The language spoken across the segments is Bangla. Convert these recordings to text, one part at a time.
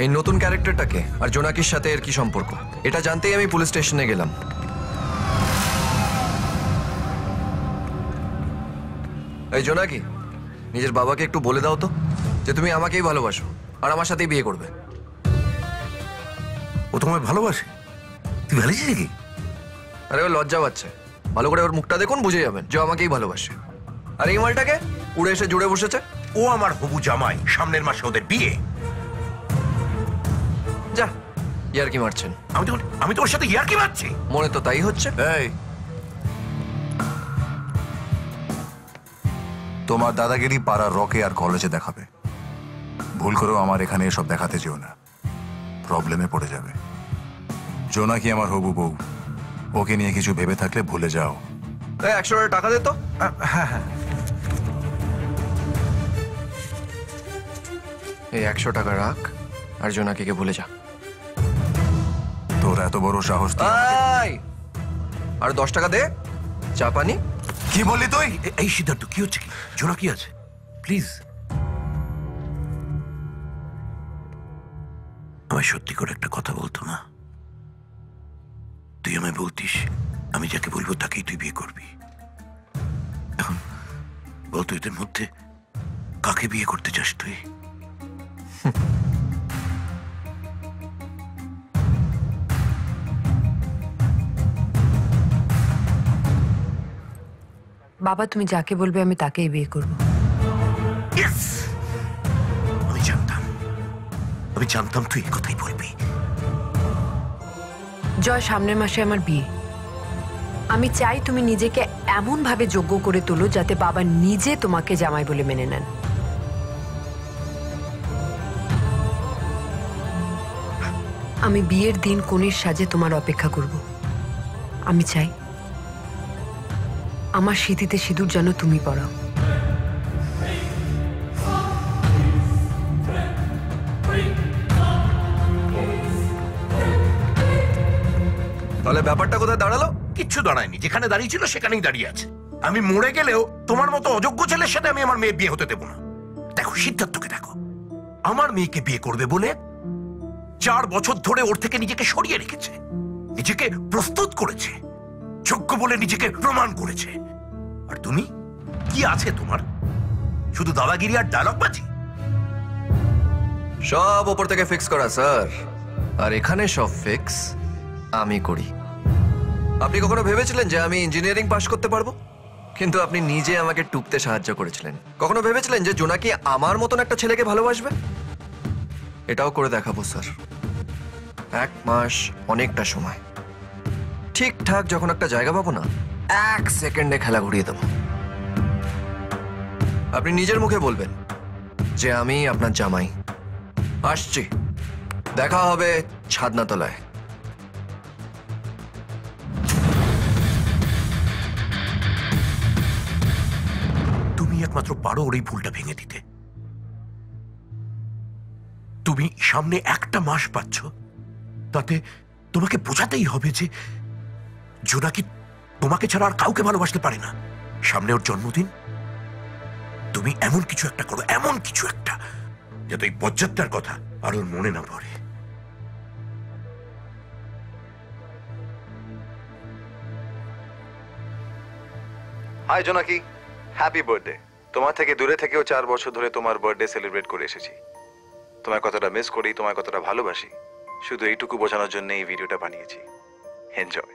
এই নতুন ক্যারেক্টারটাকে আর জোনাকির সাথে এর কি সম্পর্ক, এটা জানতেই আমি পুলিশ স্টেশনে গেলাম। এই জোনাকি, নিজের বাবাকে একটু বলে দাও তো যে তুমি আমাকেই ভালোবাসো আর আমার সাথেই বিয়ে করবে। ও তোমায় ভালোবাসে? তুই ভালোবাসিস নাকি? আরে ও লজ্জা পাচ্ছে, ভালো করে ওর মুখটা দেখুন, বুঝে যাবেন যে আমাকেই ভালোবাসে। আর এই মালটাকে উড়ে এসে জুড়ে বসেছে। ও আমার হবু জামাই, সামনের মাসে ওদের বিয়ে। যা, ইয়ার্কি মারছেন। আমি তোর সাথে ইয়ার্কি মারছি? মনে তো তাই হচ্ছে। এই, তোমার দাদাগিরি পাড়ার রকে আর কলেজে দেখাবে। ভুল করেও আমার এখানে এসব দেখাতে যেও না, প্রবলেমে পড়ে যাবে। জোনাকি আমার হবু বউ, ওকে নিয়ে কিছু ভেবে থাকলে ভুলে যাও। 100 টাকা দে তো। হ্যাঁ হ্যাঁ, এই 100 টাকা রাখ আর জোনাকিকে ভুলে যা। তোর এত বড় সাহস! আর 10 টাকা দে, চা পানি। কি বললি তুই? এই সিদ্ধার্থ, কি হচ্ছে? কি জোনাকি আছে, প্লিজ আমায় সত্যি করে একটা কথা বলতো না? তুই আমায় বলতিস আমি যাকে বলবো তাকেই তুই বিয়ে করবি। এখন বলতো এদের মধ্যে কাকে বিয়ে করতে চাস তুই? বাবা, তুমি যাকে বলবে আমি তাকেই বিয়ে করব। আমি জানতাম তুই এই কথাই বলবি। জয়, সামনের মাসে আমার বিয়ে। আমি চাই তুমি নিজেকে এমন ভাবে যোগ্য করে তোলো যাতে বাবা নিজে তোমাকে জামাই বলে মেনে নেন। আমি বিয়ের দিন কনের সাজে তোমার অপেক্ষা করব। আমি চাই আমার স্মৃতিতে সিঁদুর যেন তুমি পড়াও। তাহলে ব্যাপারটা কোথায় দাঁড়ালো? কিচ্ছু দাঁড়ায়নি, যেখানে দাঁড়িয়ে ছিল সেখানেই দাঁড়িয়ে আছে। আমি মরে গেলেও তোমার মতো অযোগ্য ছেলের সাথে আমি আমার মেয়ে বিয়ে হতে দেবো না। দেখো সিদ্ধার্থকে, দেখো আমার মেয়েকে বিয়ে করবে বলে 4 বছর ধরে ওর থেকে নিজেকে সরিয়ে রেখেছে, নিজেকে প্রস্তুত করেছে, যোগ্য বলে নিজেকে প্রমাণ করেছে। আর তুমি কি আছে তোমার? শুধু দাদাগিরি আর ডায়লগবাজি। সব ওপর থেকে ফিক্স করা স্যার, আর এখানে সব ফিক্স আমি করি। আপনি কখনো ভেবেছিলেন যে আমি ইঞ্জিনিয়ারিং পাশ করতে পারবো? কিন্তু আপনি নিজে আমাকে টুকতে সাহায্য করেছিলেন। কখনো ভেবেছিলেন যে জোনাকি আমার মতন একটা ছেলেকে ভালোবাসবে? এটাও করে দেখাবো স্যার। 1 মাস অনেকটা সময়, ঠিকঠাক যখন একটা জায়গা পাবো না, 1 সেকেন্ডে খেলা ঘুরিয়ে দেবো। আপনি নিজের মুখে বলবেন যে আমি আপনার জামাই। আসছি, দেখা হবে ছাদনাতলায়। তুমি একমাত্র পারো ওর এই ভুলটা ভেঙে দিতে। তুমি সামনে 1 মাস পাচ্ছ, তাতে তোমাকে বোঝাতেই হবে যে জোনাকি তোমাকে ছাড়া আর কাউকে ভালোবাসতে পারে না। সামনে ওর জন্মদিন, তুমি এমন কিছু একটা করো, এমন কিছু একটা যাতে এই বজ্জাত্তার কথা আর ওর মনে না পড়ে। হাই জোনাকি, হ্যাপি বার্থডে। তোমার থেকে দূরে থেকেও 4 বছর ধরে তোমার বার্থডে সেলিব্রেট করে এসেছি। তোমার কতটা মিস করি, তোমার কতটা ভালোবাসি, শুধু এইটুকু বোঝানোর জন্য এই ভিডিওটা বানিয়েছি। এনজয়।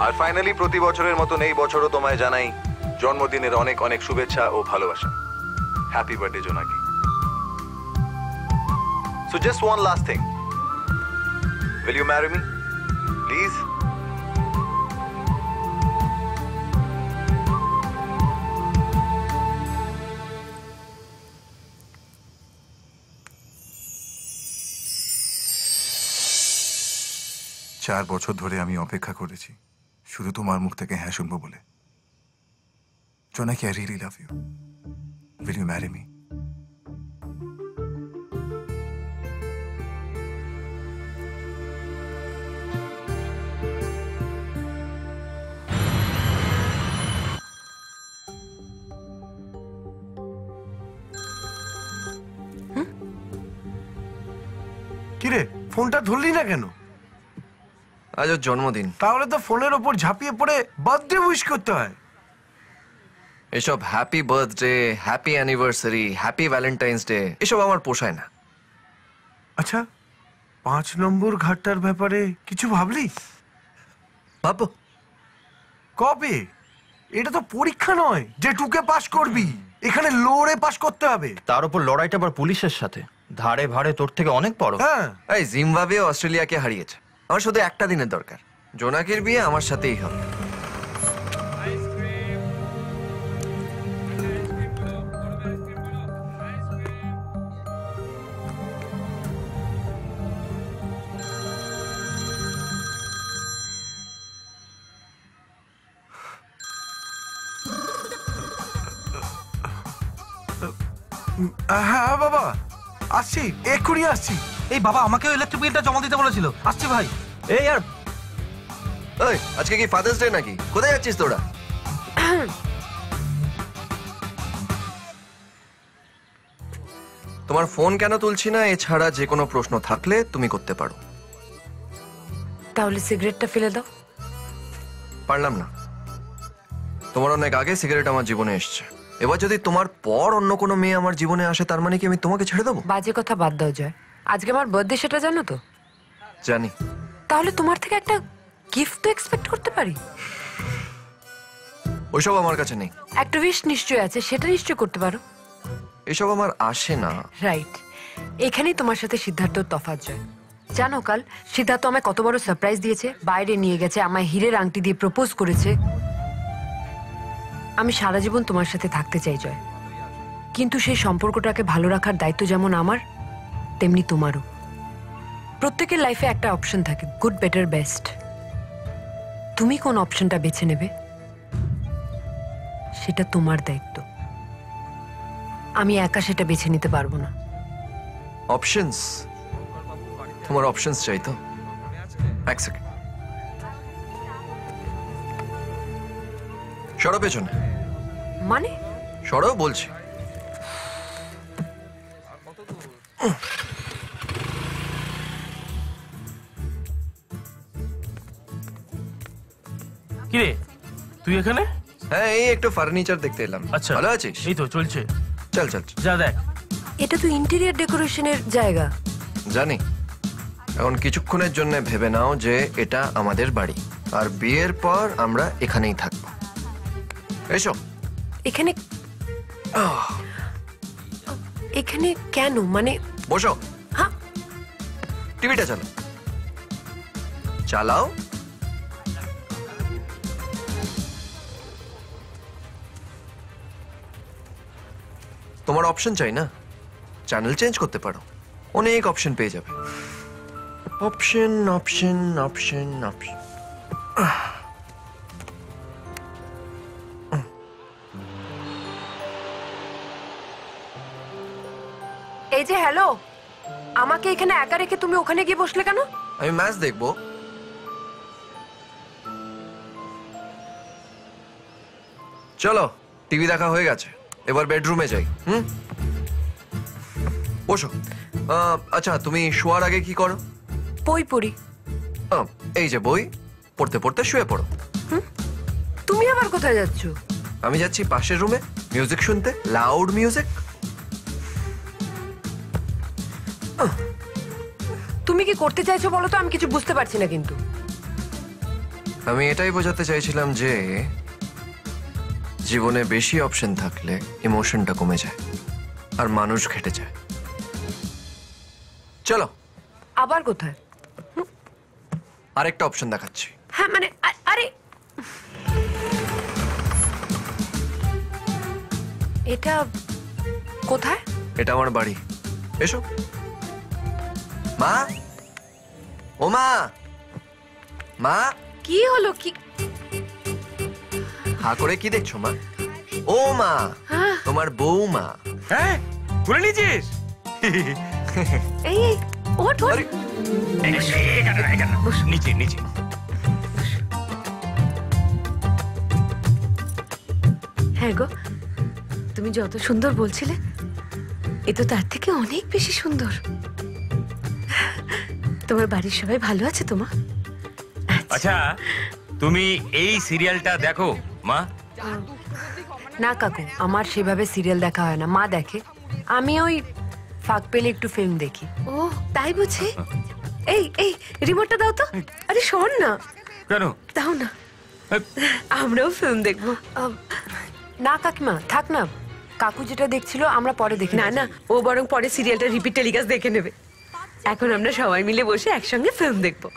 আর ফাইনালি প্রতি বছরের মতন এই বছরও তোমায় জানাই জন্মদিনের অনেক অনেক শুভেচ্ছা ও ভালোবাসা। Happy birthday Jonaki. So just one last thing, will you marry me please? 4 বছর ধরে আমি অপেক্ষা করেছি শুধু তোমার মুখ থেকে হ্যাঁ শুনবো বলে। জোনাকি, I really love you. Will you marry me? কিরে, ফোনটা ধরলি না কেন? আজ ওর জন্মদিন। তাহলে তো ফোনের ওপর ঝাঁপিয়ে পড়ে বার্থডে উইশ করতে হয়। এসব happy birthday, happy anniversary, happy Valentine's day এসব আমার পোষায় না। আচ্ছা, 5 নম্বর ঘাটটার ব্যাপারে কিছু ভাবলি? ভাববো। কবে? এটা তো পরীক্ষা নয় যে টুকে পাস করবি, এখানে লড়ে পাস করতে হবে। তার উপর লড়াইটা আবার পুলিশের সাথে, ধারে ভাড়ে তোর থেকে অনেক বড়। হ্যাঁ, এই জিম্বাবুয়ে অস্ট্রেলিয়াকে হারিয়েছে। আমার শুধু একটা দিনের দরকার, জোনাকির বিয়ে আমার সাথেই হবে। হ্যাঁ বাবা, আসছি, এক্ষুনি আসছি। এই বাবা, আমাকেও ইলেকট্রিক বিলটা জমা দিতে বলেছিল। আসছি ভাই। এই আর ওই আজকে কি ফাদার্স ডে নাকি? কোথায় যাচ্ছিস তোরা? তোমার ফোন কেন তুলছি না এছাড়া যে কোনো প্রশ্ন থাকলে তুমি করতে পারো। তাহলে সিগারেটটা ফেলে দাও। পারলাম না। তোমার অনেক আগে সিগারেট আমার জীবনে এসছে। এবার যদি তোমার পর অন্য কোনো মেয়ে আমার জীবনে আসে তার মানে কি আমি তোমাকে ছেড়ে দেবো? বাজে কথা বাদ দাও জয়। আজকে আমার বার্থডে, সেটা জানো তো? জানি। তাহলে তোমার থেকে একটা গিফট তো এক্সপেক্ট করতে পারি। ওইসব আমার কাছে নেই। একটা উইশ নিশ্চয়ই আছে, সেটা নিশ্চয় করতে পারো। এসব আমার আসে না। রাইট, এখানেই তোমার সাথে সিদ্ধার্থর তফাৎ জয়। জানো কাল সিদ্ধার্থ আমায় কত বড় সারপ্রাইজ দিয়েছে? বাইরে নিয়ে গেছে, আমায় হীরের আংটি দিয়ে প্রপোজ করেছে। আমি সারা জীবন তোমার সাথে থাকতে চাই জয়, কিন্তু সেই সম্পর্কটাকে ভালো রাখার দায়িত্ব যেমন আমার তেমনি তোমারও। প্রত্যেকের লাইফে একটা অপশন থাকে, গুড, বেটার, বেস্ট। তুমি কোন অপশনটা বেছে নেবে সেটা তোমার দায়িত্ব। আমি একা সেটা বেছে নিতে পারবো না। অপশনস? তোমার অপশনস চাই তো? এক সেকেন্ড, সরো পেছনে। মানে? সরো বলছি। কিরে, তুই এখানে? হ্যাঁ, এই একটু ফার্নিচার দেখতে এলাম। আচ্ছা, ভালো আছিস? এই তো চলছে। চল চল চল। যা দেখ। এটা তো ইন্টেরিয়র ডেকোরেশনের জায়গা। জানি। এখন কিছুক্ষণের জন্য ভেবে নাও যে এটা আমাদের বাড়ি, আর বিয়ের পর আমরা এখানেই থাকবো। এসো। এখানে এখানে কেন? মানে বসো। হ্যাঁ, টিভিটা চালাও। চালাও। তোমার অপশন চাই না? চ্যানেল চেঞ্জ করতে পারো, অনেক অপশন পেয়ে যাবে। Option option option option. এই যে হ্যালো, আমাকে এখানে একা রেখে তুমি ওখানে গিয়ে বসলে কেন? আমি ম্যাচ দেখবো। চলো, টিভি দেখা হয়ে গেছে, এবার বেডরুমে যাই। বসো। আচ্ছা, তুমি শোয়ার আগে কি করো? বই পড়ি। এই যে বই, পড়তে পড়তে শুয়ে পড়ো। তুমি আবার কোথায় যাচ্ছ? আমি যাচ্ছি পাশের রুমে মিউজিক শুনতে, লাউড মিউজিক। তুমি কি করতে চাইছো বলো তো? আমি কিছু বুঝতে পারছি না। কিন্তু আমি এটাই বোঝাতে চাইছিলাম যে জীবনে বেশি অপশন থাকলে ইমোশনটা কমে যায় আর মানুষ ঘেটে যায়। চলো। আবার কোথায়? আরেকটা অপশন দেখাচ্ছি। হ্যাঁ মানে আরে, এটা কোথায়? এটা আমার বাড়ি। এসো। মা, ও মা, মা, কি হলো কি? হা করে কি দেখছো মা? ও মা, তোমার বৌমা। হ্যাঁ, তুলে নিয়েছিস? এই এই, ওঠ ওঠ। আরে, নিচে নিচে। হ্যাঁ গো, তুমি যত সুন্দর বলছিলে এ তো তার থেকে অনেক বেশি সুন্দর। তোমার বাড়ির সবাই ভালো আছে তো মা? আচ্ছা, তুমি এই সিরিয়ালটা দেখো মা? না কাকু, আমার সেভাবে সিরিয়াল দেখা হয় না, মা দেখে। আমি ওই ফাঁক পেলে একটু ফিল্ম দেখি। ও তাই বুঝি? এই এই, রিমোটটা দাও তো। আরে শোন না। কেন? দাও না, আমরাও ফিল্ম দেখবো। না কাকিমা, থাক না। কাকু যেটা দেখছিল আমরা পরে দেখি। না না, ও বরং পরে সিরিয়ালটা রিপিট টেলিকাস্ট দেখে নেবে। এখন আমরা সবাই মিলে বসে একসঙ্গে ফিল্ম দেখবো।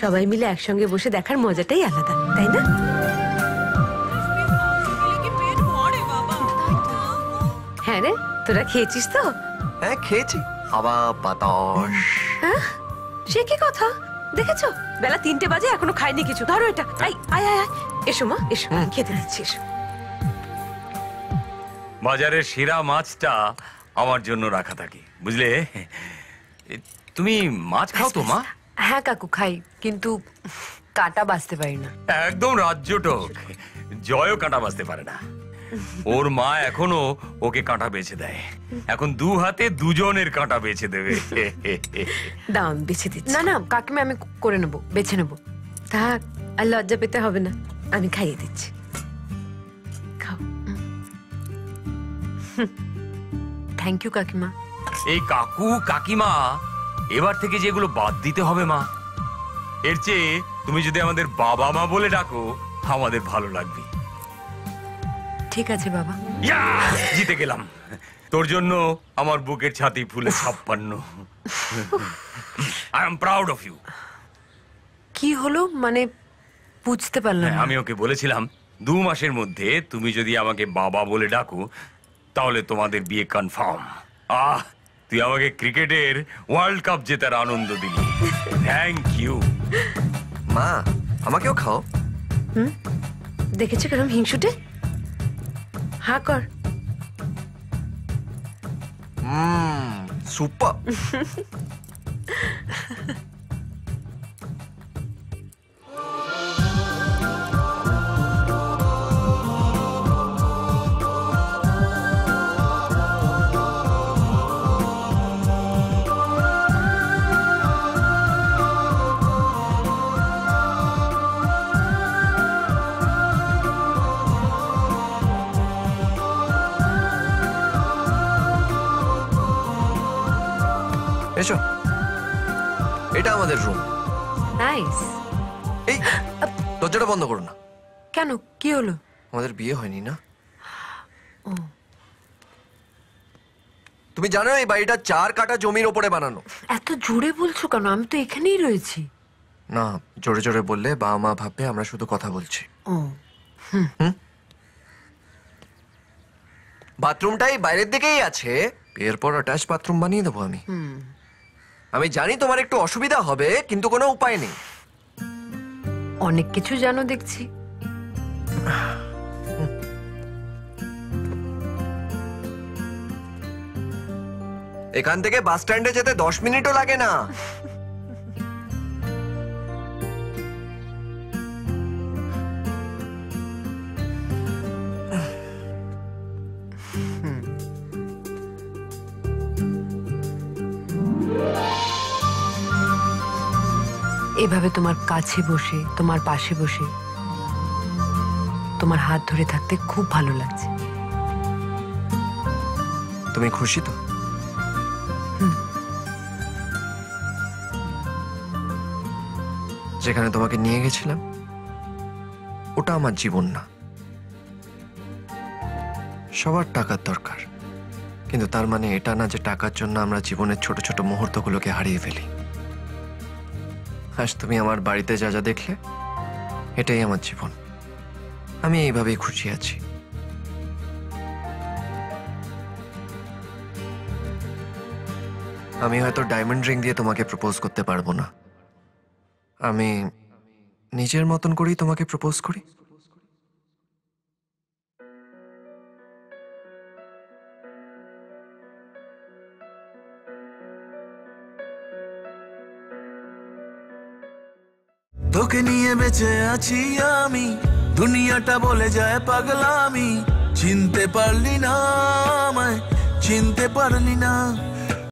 সবাই মিলে একসঙ্গে বসে দেখার মজাটাই আলাদা, তাই না? হ্যাঁ রে, তোরা খেয়েছিস তো? হ্যাঁ খেয়েছি। হাওয়া বাতাস। হ্যাঁ, সে কি কথা? দেখেছো, বেলা 3টে বাজে এখনো খাইনি কিছু। ধরো এটা। আয় আয় আয়, এসো মা এসো, খেতে দিচ্ছি, এসো। বাজারের সেরা মাছটা আমার জন্য রাখা থাকে, বুঝলে? তুমি মাছ খাও তো মা? হ্যাঁ কাকু খাই, কিন্তু কাঁটা বাছতে পারি না। একদম রাজ্যটক। জয়ও কাঁটা বাঁচতে পারে না। ওর মা এখনো ওকে কাঁটা বেছে দেয়। এখন 2 হাতে 2জনের কাঁটা বেছে দেবে। দাম বেছে দিচ্ছি। না না কাকিমা, আমি করে নেবো, বেছে নেবো। থাক, আর লজ্জা পেতে হবে না, আমি খাইয়ে দিচ্ছি। খাও। থ্যাংক ইউ কাকিমা। এই কাকু কাকিমা এবার থেকে যেগুলো বাদ দিতে হবে মা। এর চেয়ে তুমি যদি আমাদের বাবা মা বলে ডাকো আমাদের ভালো লাগবে। ঠিক আছে বাবা। ইয়া! জিতে গেলাম। তোর জন্য আমার বুকের ছাতি ফুলে 56। I am proud of you. কি হলো মানে, বুঝতে পারলাম না। আমি ওকে বলেছিলাম 2 মাসের মধ্যে তুমি যদি আমাকে বাবা বলে ডাকো তাহলে তোমাদের বিয়ে কনফার্ম। তুই আমাকে ক্রিকেটের ওয়ার্ল্ড কাপ জেতার আনন্দ দিলি। Thank you. মা, আমাকেও খাও। দেখেছো কেরম হিংসুটে? হা কর। সুপার। এসো, এটা আমাদের রুম। নাইস। এই দরজাটা বন্ধ করো না। কেন, কি হলো? আমাদের বিয়ে হয়নি না? তুমি জানো এই বাড়িটা 4 কাঠা জমির ওপরে বানানো। এত জোরে বলছো কেন? আমি তো এখানেই রয়েছি। না, জোরে জোরে বললে বাবা মা ভাববে আমরা শুধু কথা বলছি। ও বাথরুমটাই বাইরের দিকেই আছে, এরপর অ্যাটাচ বাথরুম বানিয়ে দেবো আমি। আমি জানি তোমার একটু অসুবিধা হবে, কিন্তু কোনো উপায় নেই। অনেক কিছু জানো দেখছি। এখান থেকে বাস স্ট্যান্ডে যেতে 10 মিনিটও লাগে না। এভাবে তোমার কাছে বসে, তোমার পাশে বসে, তোমার হাত ধরে থাকতে খুব ভালো লাগছে। তুমি খুশি তো? যেখানে তোমাকে নিয়ে গেছিলাম ওটা আমার জীবন না। সবার টাকার দরকার, কিন্তু তার মানে এটা না যে টাকার জন্য আমরা জীবনের ছোট ছোট মুহূর্তগুলোকে হারিয়ে ফেলি। আজ তুমি আমার বাড়িতে যা যা দেখলে, এটাই আমার জীবন। আমি এইভাবেই খুশি আছি। আমি হয়তো ডায়মন্ড রিং দিয়ে তোমাকে প্রপোজ করতে পারবো না। আমি নিজের মতন করেই তোমাকে প্রপোজ করি? তোকে নিয়ে বেঁচে আছি আমি, দুনিয়াটা বলে যায় পাগলামি। চিনতে পারলি না আমায়, চিনতে পারলি না,